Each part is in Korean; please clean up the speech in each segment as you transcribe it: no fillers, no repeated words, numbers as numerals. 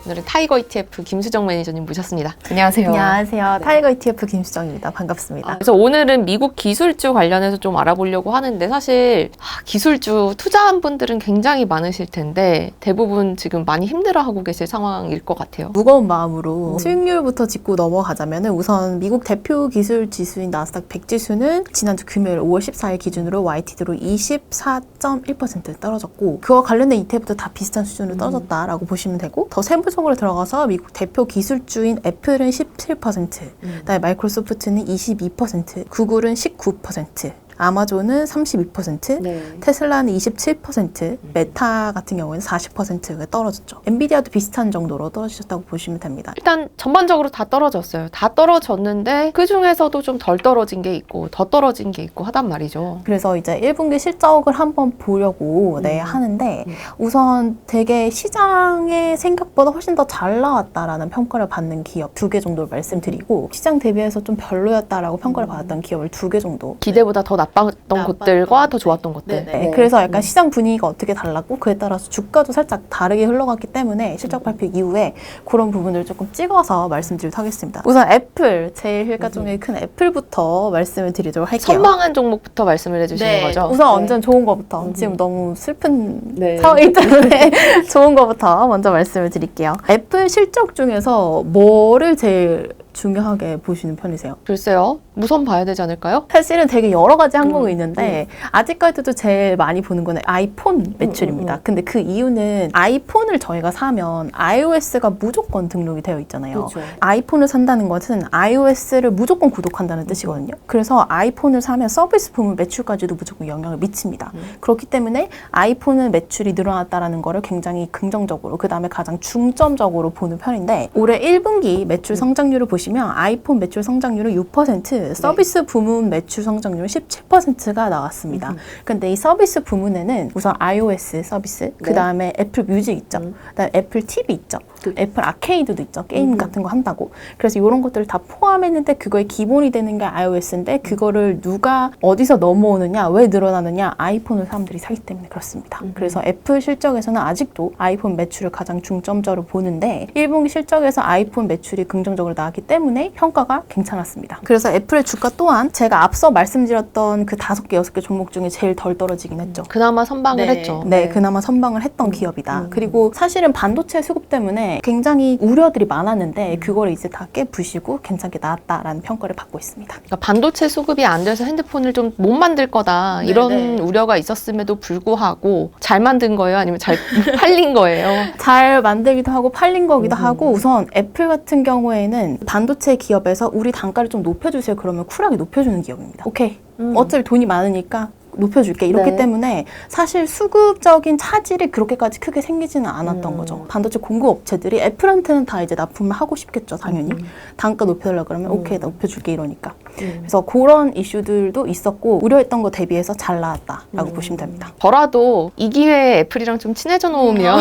오늘은 타이거 ETF 김수정 매니저님 모셨습니다. 안녕하세요. 안녕하세요. 타이거 ETF 김수정입니다. 반갑습니다. 그래서 오늘은 미국 기술주 관련해서 좀 알아보려고 하는데 사실 기술주 투자한 분들은 굉장히 많으실 텐데 대부분 지금 많이 힘들어하고 계실 상황일 것 같아요. 무거운 마음으로 수익률부터 짚고 넘어가자면 우선 미국 대표 기술 지수인 나스닥 100 지수는 지난주 금요일 5월 14일 기준으로 YTD로 24.1% 떨어졌고 그와 관련된 ETF도 다 비슷한 수준으로 떨어졌다라고 보시면 되고 더 세부적으로 들어가서 미국 대표 기술주인 애플은 17%, 그다음에 마이크로소프트는 22%, 구글은 19%, 아마존은 32%, 네. 테슬라는 27%, 메타 같은 경우에는 40%가 떨어졌죠. 엔비디아도 비슷한 정도로 떨어지셨다고 보시면 됩니다. 일단 전반적으로 다 떨어졌어요. 다 떨어졌는데 그 중에서도 좀 덜 떨어진 게 있고 더 떨어진 게 있고 하단 말이죠. 그래서 이제 1분기 실적을 한번 보려고 하는데 우선 되게 시장의 생각보다 훨씬 더 잘 나왔다라는 평가를 받는 기업 2개 정도를 말씀드리고 시장 대비해서 좀 별로였다라고 평가를 받았던 기업을 2개 정도 기대보다 더 나빴던 곳들과 더 좋았던 곳들. 네. 그래서 약간 시장 분위기가 어떻게 달랐고 그에 따라서 주가도 살짝 다르게 흘러갔기 때문에 실적 발표 이후에 그런 부분을 조금 찍어서 말씀드리도록 하겠습니다. 우선 애플, 제일 실가총액이 큰 애플부터 말씀을 드리도록 할게요. 선방한 종목부터 말씀을 해주시는 거죠? 우선 완전 좋은 거부터. 지금 너무 슬픈 네. 상황이기 때문에 좋은 거부터 먼저 말씀을 드릴게요. 애플 실적 중에서 뭐를 제일 중요하게 보시는 편이세요? 글쎄요. 우선 봐야 되지 않을까요? 사실은 되게 여러 가지 항목이 있는데 아직까지도 제일 많이 보는 거는 아이폰 매출입니다. 근데 그 이유는 아이폰을 저희가 사면 iOS가 무조건 등록이 되어 있잖아요. 그렇죠. 아이폰을 산다는 것은 iOS를 무조건 구독한다는 뜻이거든요. 그래서 아이폰을 사면 서비스 부문 매출까지도 무조건 영향을 미칩니다. 그렇기 때문에 아이폰은 매출이 늘어났다는 거를 굉장히 긍정적으로 그 다음에 가장 중점적으로 보는 편인데 올해 1분기 매출 성장률을 보시면 아이폰 매출 성장률은 6%, 서비스 부문 매출 성장률은 17%가 나왔습니다. 근데 이 서비스 부문에는 우선 iOS 서비스, 그 다음에 애플 뮤직 있죠. 그다음에 애플 TV 있죠. 애플 아케이드도 있죠. 게임 같은 거 한다고. 그래서 이런 것들을 다 포함했는데 그거의 기본이 되는 게 iOS인데 그거를 누가 어디서 넘어오느냐, 왜 늘어나느냐, 아이폰을 사람들이 사기 때문에 그렇습니다. 그래서 애플 실적에서는 아직도 아이폰 매출을 가장 중점적으로 보는데 1분기 실적에서 아이폰 매출이 긍정적으로 나왔기 때문에 평가가 괜찮았습니다. 그래서 애플의 주가 또한 제가 앞서 말씀드렸던 그 5개, 6개 종목 중에 제일 덜 떨어지긴 했죠. 그나마 선방을 했죠. 네, 그나마 선방을 했던 기업이다. 그리고 사실은 반도체 수급 때문에 굉장히 우려들이 많았는데 그걸 이제 다 깨부시고 괜찮게 나왔다라는 평가를 받고 있습니다. 그러니까 반도체 수급이 안 돼서 핸드폰을 좀 못 만들 거다 이런 우려가 있었음에도 불구하고 잘 만든 거예요? 아니면 잘 팔린 거예요? 잘 만들기도 하고 팔린 거기도 하고 우선 애플 같은 경우에는 반도체 기업에서 우리 단가를 좀 높여주세요. 그러면 쿨하게 높여주는 기업입니다. 오케이. 어차피 돈이 많으니까 높여줄게 이렇기 때문에 사실 수급적인 차질이 그렇게까지 크게 생기지는 않았던 거죠. 반도체 공급 업체들이 애플한테는 다 이제 납품을 하고 싶겠죠, 당연히. 단가 높여달라 그러면 오케이, 높여줄게 이러니까. 그래서 그런 이슈들도 있었고 우려했던 거 대비해서 잘 나왔다라고 보시면 됩니다. 저라도 이 기회에 애플이랑 좀 친해져 놓으면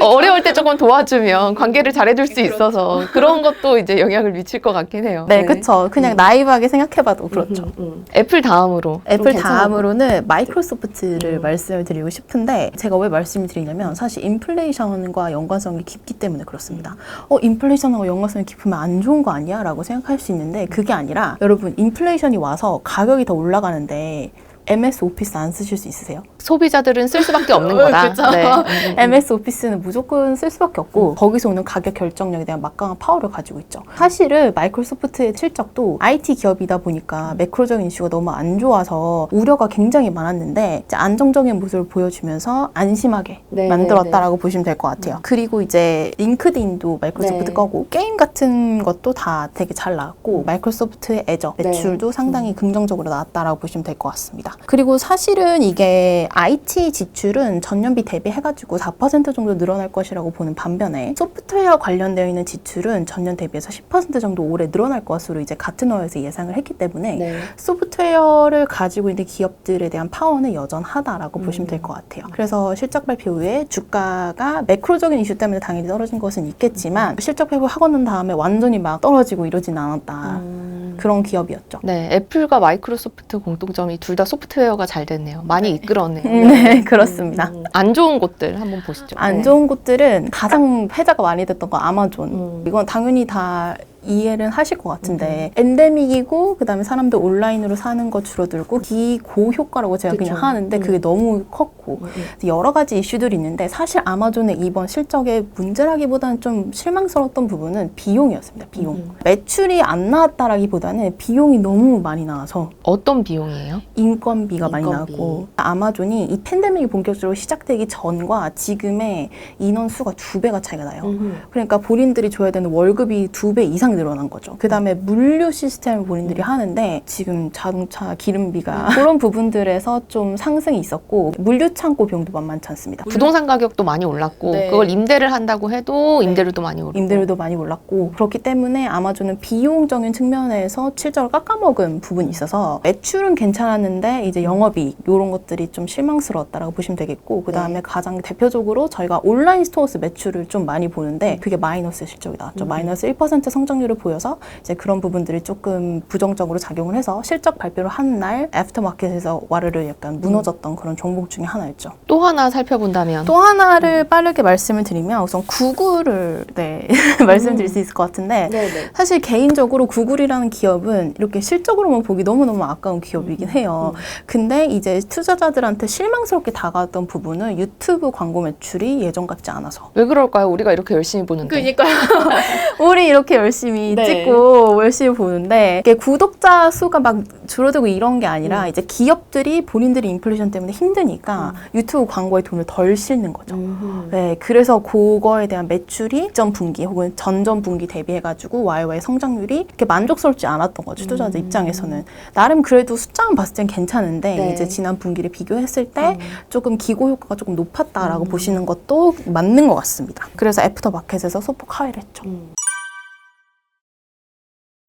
어려울 때 조금 도와주면 관계를 잘해줄 수 있어서 그런 것도 이제 영향을 미칠 것 같긴 해요. 네, 그쵸. 그냥 나이브하게 생각해봐도 그렇죠. 애플 다음으로 애플 다음으로는 마이크로소프트를 말씀을 드리고 싶은데 제가 왜 말씀을 드리냐면 사실 인플레이션과 연관성이 깊기 때문에 그렇습니다. 인플레이션하고 연관성이 깊으면 안 좋은 거 아니야? 라고 생각할 수 있는데 그게 아니라 여러분 인플레이션이 와서 가격이 더 올라가는데 MS 오피스 안 쓰실 수 있으세요? 소비자들은 쓸 수밖에 없는 거다. 네. MS 오피스는 무조건 쓸 수밖에 없고 거기서 오는 가격 결정력에 대한 막강한 파워를 가지고 있죠. 사실은 마이크로소프트의 실적도 IT 기업이다 보니까 매크로적인 이슈가 너무 안 좋아서 우려가 굉장히 많았는데 이제 안정적인 모습을 보여주면서 안심하게 만들었다라고 보시면 될 것 같아요. 그리고 이제 링크드인도 마이크로소프트 거고 게임 같은 것도 다 되게 잘 나왔고 마이크로소프트의 애저 매출도 상당히 긍정적으로 나왔다라고 보시면 될 것 같습니다. 그리고 사실은 이게 IT 지출은 전년비 대비해가지고 4% 정도 늘어날 것이라고 보는 반면에 소프트웨어 관련되어 있는 지출은 전년 대비해서 10% 정도 올해 늘어날 것으로 이제 같은 어에서 예상을 했기 때문에 소프트웨어를 가지고 있는 기업들에 대한 파워는 여전하다라고 보시면 될 것 같아요. 그래서 실적 발표 후에 주가가 매크로적인 이슈 때문에 당연히 떨어진 것은 있겠지만 실적 발표 하고 난 다음에 완전히 막 떨어지고 이러진 않았다. 그런 기업이었죠. 네, 애플과 마이크로소프트 공통점이 둘 다 소프트웨어가 잘 됐네요. 많이 이끌었네요. 네, 그렇습니다. 안 좋은 곳들 한번 보시죠. 안 좋은 곳들은 가장 회자가 많이 됐던 건 아마존. 이건 당연히 다 이해를 하실 것 같은데 엔데믹이고 그다음에 사람들 온라인으로 사는 거 줄어들고 기고효과라고 제가 그냥 하는데 그게 너무 컸고 여러 가지 이슈들이 있는데 사실 아마존의 이번 실적의 문제라기보다는 좀 실망스러웠던 부분은 비용이었습니다. 비용. 매출이 안 나왔다라기보다는 비용이 너무 많이 나와서 어떤 비용이에요? 인건비가 많이 나왔고 아마존이 이 팬데믹이 본격적으로 시작되기 전과 지금의 인원수가 2배가 차이가 나요. 그러니까 본인들이 줘야 되는 월급이 2배 이상 늘어난 거죠. 그 다음에 물류 시스템을 본인들이 하는데 지금 자동차 기름비가 그런 부분들에서 좀 상승이 있었고 물류 창고 비용도 만만치 않습니다. 부동산 가격도 많이 올랐고 네. 그걸 임대를 한다고 해도 임대료도 많이 오르고 임대료도 많이 올랐고 그렇기 때문에 아마존은 비용적인 측면에서 실적을 깎아먹은 부분이 있어서 매출은 괜찮았는데 이제 영업이익 이런 것들이 좀 실망스러웠다라고 보시면 되겠고 그 다음에 가장 대표적으로 저희가 온라인 스토어스 매출을 좀 많이 보는데 그게 마이너스 실적이 나왔죠. 마이너스 1% 성장률을 보여서 이제 그런 부분들이 조금 부정적으로 작용을 해서 실적 발표를 하는 날 애프터마켓에서 와르르 약간 무너졌던 그런 종목 중에 하나였죠. 또 하나 살펴본다면 또 하나를 빠르게 말씀을 드리면 우선 구글을 말씀드릴 수 있을 것 같은데 사실 개인적으로 구글이라는 기업은 이렇게 실적으로만 보기 너무너무 아까운 기업이긴 해요. 근데 이제 투자자들한테 실망스럽게 다가왔던 부분은 유튜브 광고 매출이 예전 같지 않아서. 왜 그럴까요? 우리가 이렇게 열심히 보는데. 그러니까요. 우리 이렇게 열심히 네. 찍고 열심히 보는데 이게 구독자 수가 막 줄어들고 이런 게 아니라 이제 기업들이 본인들이 인플레이션 때문에 힘드니까 유튜브 광고에 돈을 덜 싣는 거죠. 네, 그래서 그거에 대한 매출이 전 분기 혹은 전전 분기 대비해가지고 YY 성장률이 이렇게 만족스럽지 않았던 거죠. 투자자 입장에서는 나름 그래도 숫자만 봤을 땐 괜찮은데 네. 이제 지난 분기를 비교했을 때 조금 기고 효과가 조금 높았다라고 보시는 것도 맞는 것 같습니다. 그래서 애프터마켓에서 소폭 하회를 했죠.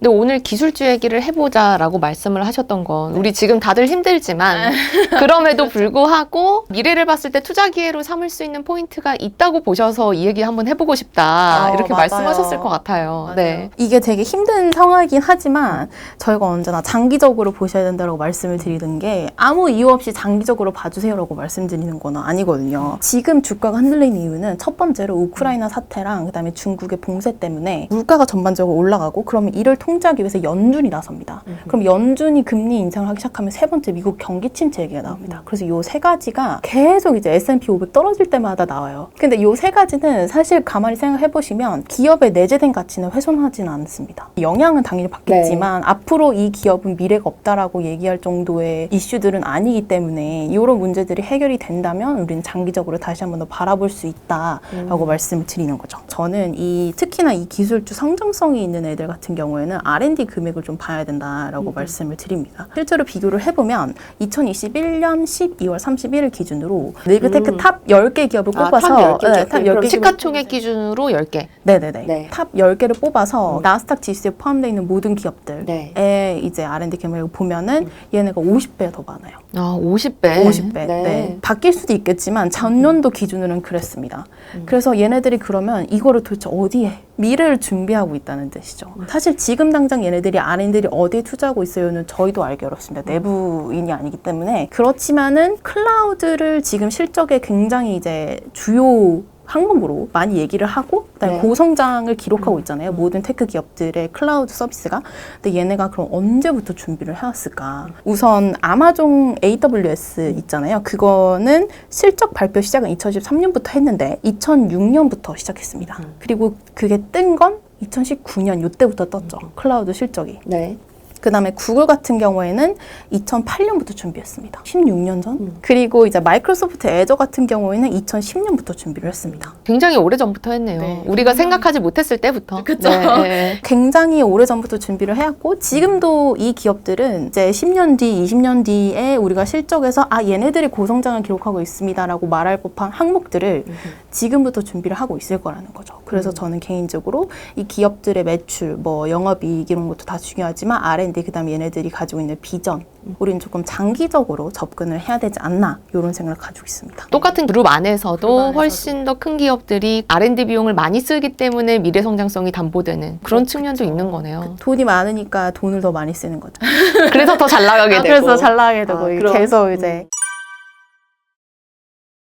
근데 오늘 기술주 얘기를 해보자라고 말씀을 하셨던 건 우리 지금 다들 힘들지만 그럼에도 불구하고 미래를 봤을 때 투자 기회로 삼을 수 있는 포인트가 있다고 보셔서 이 얘기 한번 해보고 싶다 이렇게 맞아요. 말씀하셨을 것 같아요. 네. 이게 되게 힘든 상황이긴 하지만 저희가 언제나 장기적으로 보셔야 된다고 말씀을 드리는 게 아무 이유 없이 장기적으로 봐주세요라고 말씀드리는 건 아니거든요. 지금 주가가 흔들리는 이유는 첫 번째로 우크라이나 사태랑 그다음에 중국의 봉쇄 때문에 물가가 전반적으로 올라가고 그러면 이를 통제하기 위해서 연준이 나섭니다. 그럼 연준이 금리 인상을 하기 시작하면 세 번째 미국 경기 침체 얘기가 나옵니다. 그래서 요 세 가지가 계속 이제 S&P 500 떨어질 때마다 나와요. 근데 요 세 가지는 사실 가만히 생각해 보시면 기업의 내재된 가치는 훼손하지는 않습니다. 영향은 당연히 받겠지만 앞으로 이 기업은 미래가 없다라고 얘기할 정도의 이슈들은 아니기 때문에 이런 문제들이 해결이 된다면 우리는 장기적으로 다시 한번 더 바라볼 수 있다라고 말씀을 드리는 거죠. 저는 특히나 이 기술주 성장성이 있는 애들 같은 경우에는 R&D 금액을 좀 봐야 된다라고 말씀을 드립니다. 실제로 비교를 해보면 2021년 12월 31일 기준으로 리그테크 탑 10개 기업을 뽑아서 탑 10개. 탑 10개 시가총액 기준으로 10개. 네네네. 네. 탑 10개를 뽑아서 나스닥 지수에 포함되어 있는 모든 기업들의 네. 이제 R&D 금액을 보면은 얘네가 50배 더 많아요. 아, 50배. 50배. 네. 네. 바뀔 수도 있겠지만 전년도 기준으로는 그랬습니다. 그래서 얘네들이 그러면 이거를 도대체 어디에 미래를 준비하고 있다는 뜻이죠. 사실 지금 당장 얘네들이 R&D를 어디에 투자하고 있어요는 저희도 알기 어렵습니다. 내부인이 아니기 때문에. 그렇지만은 클라우드를 지금 실적에 굉장히 이제 주요 항목으로 많이 얘기를 하고 그다음에 고성장을 기록하고 있잖아요. 모든 테크 기업들의 클라우드 서비스가. 근데 얘네가 그럼 언제부터 준비를 해왔을까? 우선 아마존 AWS 있잖아요. 그거는 실적 발표 시작은 2013년부터 했는데 2006년부터 시작했습니다. 그리고 그게 뜬 건 2019년 이때부터 떴죠. 클라우드 실적이. 네. 그 다음에 구글 같은 경우에는 2008년부터 준비했습니다. 16년 전. 그리고 이제 마이크로소프트 애저 같은 경우에는 2010년부터 준비를 했습니다. 굉장히 오래전부터 했네요. 네. 우리가 생각하지 못했을 때부터. 그쵸. 네. 굉장히 오래전부터 준비를 해왔고 지금도 이 기업들은 이제 10년 뒤, 20년 뒤에 우리가 실적에서 얘네들이 고성장을 기록하고 있습니다라고 말할 법한 항목들을 지금부터 준비를 하고 있을 거라는 거죠. 그래서 저는 개인적으로 이 기업들의 매출, 영업이익 이런 것도 다 중요하지만 R&D R&D, 그다음에 얘네들이 가지고 있는 비전, 우리는 조금 장기적으로 접근을 해야 되지 않나 이런 생각을 가지고 있습니다. 똑같은 그룹 안에서도 그룹 안에서도. 훨씬 더 큰 기업들이 R&D 비용을 많이 쓰기 때문에 미래 성장성이 담보되는 그런 측면도 있는 거네요. 돈이 많으니까 돈을 더 많이 쓰는 거죠. 그래서 더 잘 나가게 되고. 그래서 잘 나가게 되고 그럼. 계속 이제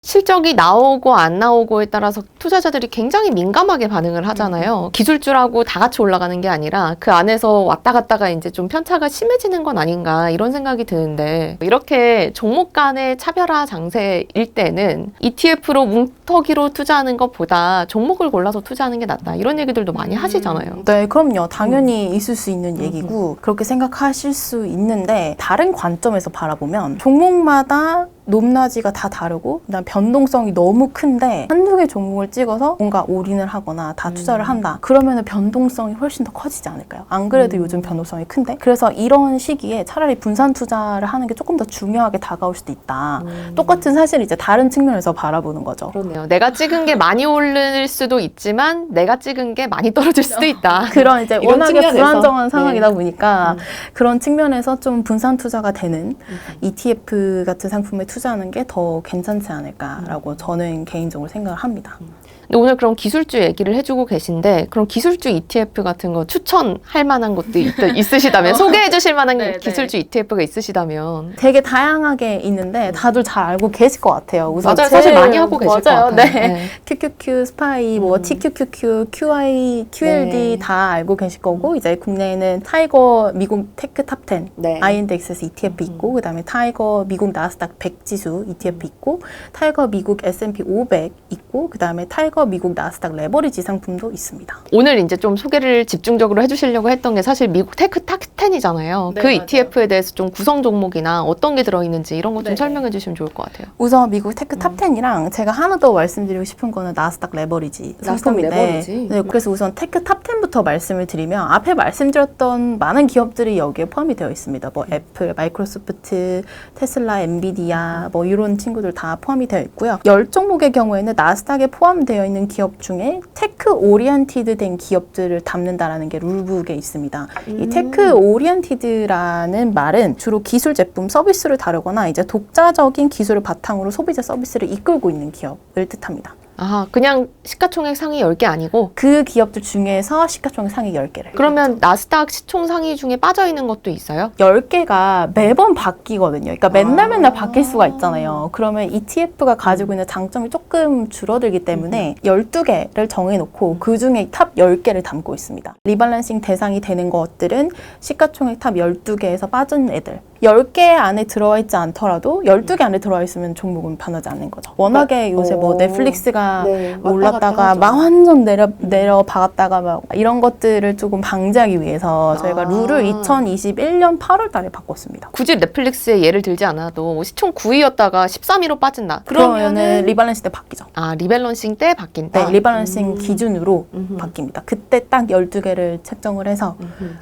실적이 나오고 안 나오고에 따라서 투자자들이 굉장히 민감하게 반응을 하잖아요. 기술주라고 다 같이 올라가는 게 아니라 그 안에서 왔다 갔다가 이제 좀 편차가 심해지는 건 아닌가 이런 생각이 드는데 이렇게 종목 간의 차별화 장세일 때는 ETF로 뭉터기로 투자하는 것보다 종목을 골라서 투자하는 게 낫다 이런 얘기들도 많이 하시잖아요. 네, 그럼요. 당연히 있을 수 있는 얘기고 그렇게 생각하실 수 있는데 다른 관점에서 바라보면 종목마다 높낮이가 다 다르고 그다음 변동성이 너무 큰데 한두 개 종목을 찍어서 뭔가 올인을 하거나 다 투자를 한다. 그러면은 변동성이 훨씬 더 커지지 않을까요? 안 그래도 요즘 변동성이 큰데 그래서 이런 시기에 차라리 분산 투자를 하는 게 조금 더 중요하게 다가올 수도 있다. 똑같은 사실 이제 다른 측면에서 바라보는 거죠. 그렇네요. 내가 찍은 게 많이 오를 수도 있지만 내가 찍은 게 많이 떨어질 수도 있다. 그런 이제 이런 워낙에 측면에서. 불안정한 상황이다 네. 보니까 그런 측면에서 좀 분산 투자가 되는 ETF 같은 상품에 투자하는 게 더 괜찮지 않을까라고 저는 개인적으로 생각을 합니다. 근데 오늘 그럼 기술주 얘기를 해주고 계신데 그럼 기술주 ETF 같은 거 추천할 만한 것도 있으시다면 소개해 주실 만한 네, 기술주 ETF가 있으시다면 되게 다양하게 있는데 다들 잘 알고 계실 것 같아요. 우선 맞아요. 제일 사실 많이 하고 계실 것 맞아요. 같아요. 네. QQQ, 스파이, 뭐 TQQQ, QI, QLD 네. 다 알고 계실 거고 이제 국내에는 타이거 미국 테크 탑10 네. INDX에서 ETF 있고 그다음에 타이거 미국 나스닥 100 지수 ETF 있고 타이거 미국 S&P 500 있고 그다음에 타이거 미국 나스닥 레버리지 상품도 있습니다. 오늘 이제 좀 소개를 집중적으로 해주시려고 했던 게 사실 미국 테크 탑10이잖아요. 네, 그 맞아요. ETF에 대해서 좀 구성 종목이나 어떤 게 들어있는지 이런 것 좀 네. 설명해 주시면 좋을 것 같아요. 우선 미국 테크 탑10이랑 제가 하나 더 말씀드리고 싶은 거는 나스닥 레버리지 상품인데 레버리지? 네, 그래서 우선 테크 탑10부터 말씀을 드리면 앞에 말씀드렸던 많은 기업들이 여기에 포함이 되어 있습니다. 뭐 애플, 마이크로소프트, 테슬라, 엔비디아 뭐 이런 친구들 다 포함이 되어 있고요. 10종목의 경우에는 나스닥에 포함되어 있는 기업 중에 테크 오리엔티드 된 기업들을 담는다라는 게 룰북에 있습니다. 이 테크 오리엔티드라는 말은 주로 기술 제품, 서비스를 다루거나 이제 독자적인 기술을 바탕으로 소비자 서비스를 이끌고 있는 기업을 뜻합니다. 아, 그냥 시가총액 상위 10개 아니고 그 기업들 중에서 시가총액 상위 10개를. 그러면 나스닥 시총 상위 중에 빠져있는 것도 있어요? 10개가 매번 바뀌거든요. 그러니까 맨날 바뀔 수가 있잖아요. 그러면 ETF가 가지고 있는 장점이 조금 줄어들기 때문에 12개를 정해놓고 그 중에 탑 10개를 담고 있습니다. 리밸런싱 대상이 되는 것들은 시가총액 탑 12개에서 빠진 애들. 10개 안에 들어와 있지 않더라도 12개 안에 들어와 있으면 종목은 변하지 않는 거죠. 워낙에 요새 뭐 넷플릭스가 네, 왔다 갔다 올랐다가 하죠. 막 완전 내려 박았다가 막 이런 것들을 조금 방지하기 위해서 저희가 룰을 2021년 8월 달에 바꿨습니다. 굳이 넷플릭스의 예를 들지 않아도 뭐 시총 9위였다가 13위로 빠진다. 그러면은 리밸런싱 때 바뀌죠. 아, 리밸런싱 때 바뀐다? 네, 리밸런싱 기준으로 바뀝니다. 그때 딱 12개를 책정을 해서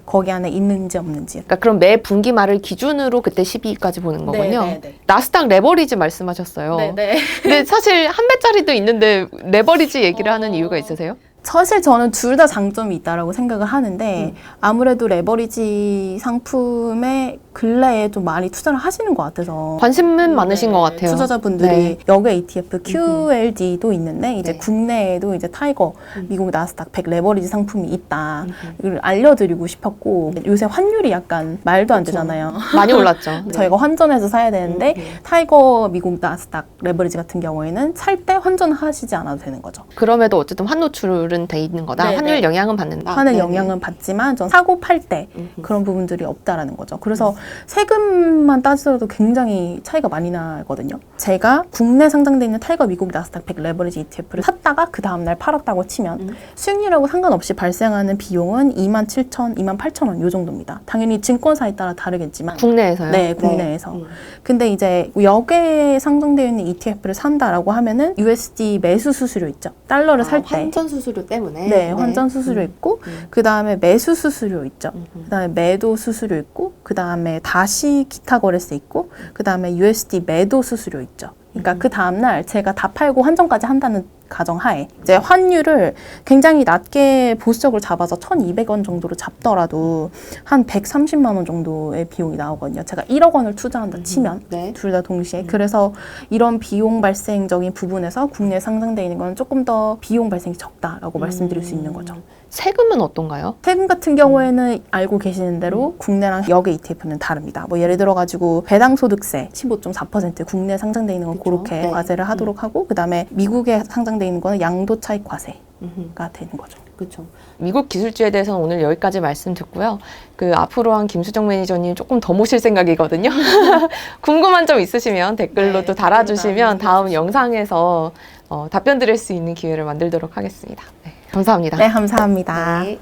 거기 안에 있는지 없는지. 그러니까 그럼 매 분기 말을 기준으로 그때 12위까지 보는 거군요. 네, 네. 나스닥 레버리지 말씀하셨어요. 근데 사실 한 배짜리도 있는데 레버리지 얘기를 하는 이유가 있으세요? 사실 저는 둘 다 장점이 있다라고 생각을 하는데 아무래도 레버리지 상품에 근래에 좀 많이 투자를 하시는 것 같아서 관심은 많으신 것 같아요. 투자자분들이 네. 여기 ETF QLD도 있는데 이제 네. 국내에도 이제 타이거 미국 나스닥 100 레버리지 상품이 있다. 이걸 알려드리고 싶었고 요새 환율이 약간 말도 안 되잖아요. 많이 올랐죠. 저희가 환전해서 사야 되는데 타이거 미국 나스닥 레버리지 같은 경우에는 살 때 환전하시지 않아도 되는 거죠. 그럼에도 어쨌든 환 노출은 돼 있는 거다. 네, 환율 네. 영향은 받는다. 하는 네, 영향은 받지만 전 사고 팔 때 그런 부분들이 없다라는 거죠. 그래서 세금만 따지더라도 굉장히 차이가 많이 나거든요. 제가 국내 상장돼 있는 타이거 미국 나스닥 100 레버리지 ETF를 샀다가 그 다음날 팔았다고 치면 수익률하고 상관없이 발생하는 비용은 27,000, 28,000원 요 정도입니다. 당연히 증권사에 따라 다르겠지만 국내에서요? 네, 국내에서. 근데 이제 여기에 상장되어 있는 ETF를 산다라고 하면은 USD 매수 수수료 있죠. 달러를 살 때. 환전 수수료 때문에. 네, 환전 수수료 있고 그 다음에 매수 수수료 있죠. 그 다음에 매도 수수료 있고 그 다음에 다시 기타 거래세 있고 그 다음에 USD 매도 수수료 있죠. 그러니까 그 다음날 제가 다 팔고 한정까지 한다는 가정하에 이제 환율을 굉장히 낮게 보수적으로 잡아서 1,200원 정도로 잡더라도 한 130만 원 정도의 비용이 나오거든요. 제가 1억 원을 투자한다 치면 네. 둘 다 동시에. 그래서 이런 비용 발생적인 부분에서 국내에 상장되어 있는 건 조금 더 비용 발생이 적다라고 말씀드릴 수 있는 거죠. 세금은 어떤가요? 세금 같은 경우에는 알고 계시는 대로 국내랑 역의 ETF는 다릅니다. 뭐 예를 들어 가지고 배당소득세 15.4% 국내에 상장돼 있는 건 그쵸. 그렇게 네. 과세를 하도록 하고 그다음에 미국에 상장돼 있는 거는 양도차익 과세가 되는 거죠. 그렇죠. 미국 기술주에 대해서는 오늘 여기까지 말씀 듣고요. 그 앞으로 한 김수정 매니저님 조금 더 모실 생각이거든요. 궁금한 점 있으시면 댓글로 네, 또 달아주시면 댓글로 다음 영상에서 답변 드릴 수 있는 기회를 만들도록 하겠습니다. 네, 감사합니다. 네, 감사합니다. 네.